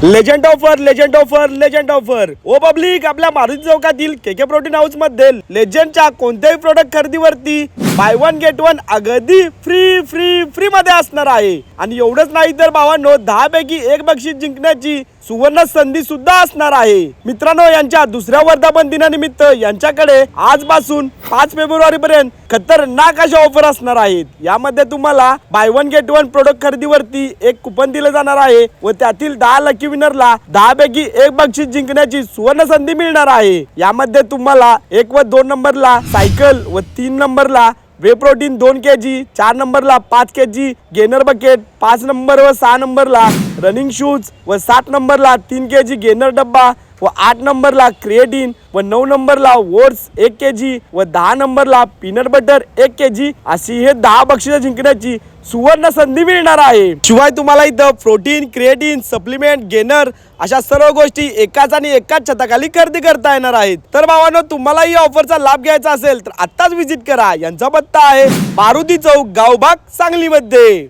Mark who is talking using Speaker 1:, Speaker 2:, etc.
Speaker 1: Legend offer legend offer legend offer ओ public, आपल्या मारुती चौकातील केके प्रोटीन हाऊस मध्ये लेजंडच्या कोणत्याही प्रोडक्ट खरेदीवरती बाय वन गेट वन अगदी फ्री फ्री फ्री मध्ये असणार आहे। आणि एवढंच नाही तर भावांनो, 10 पैकी 1 बक्षीस जिंकण्याची सुवर्ण संधी सुद्धा असणार आहे। मित्रांनो, यांच्या दुसऱ्या वर्धापन दिनानिमित्त यांच्याकडे आजपासून 5 फेब्रुवारी पर्यंत खतरनाक अशा ऑफर असणार आहेत। यामध्ये तुम्हाला buy one get one product खरेदीवरती एक कुपन दिलं जाणार आहे व त्यातील 10 लकी विनरला 10 पैकी 1 बक्षीस जिंकण्याची सुवर्ण संधी मिळणार आहे। यामध्ये तुम्हाला 1 व 2 नंबरला सायकल व 3 नंबरला वे प्रोटीन 2 kg, 4 नंबरला 5 kg गेनर बकेट, 5 नंबर व 6 नंबरला रनिंग शूज व 7 नंबरला 3 kg गेनर डब्बा व 8 नंबरला क्रिएटिन व 9 नंबरला ओट्स 1 kg व 10 नंबरला पीनट बटर 1 kg अशी हे 10 बक्षिसे जिंकण्याची सुवर्ण संधी मिळणार आहे। शिवाय तुम्हाला इथं प्रोटीन, क्रिएटिन, सप्लिमेंट, गेनर अशा सर्व गोष्टी एकाच आणि एकाच छताखाली खरेदी करता येणार आहेत। तर भावांनो, तुम्हाला या ऑफरचा लाभ घ्यायचा असेल तर आत्ताच व्हिजिट करा। यांचा पत्ता आहे मारुती चौक, गावभाग, सांगली मध्ये।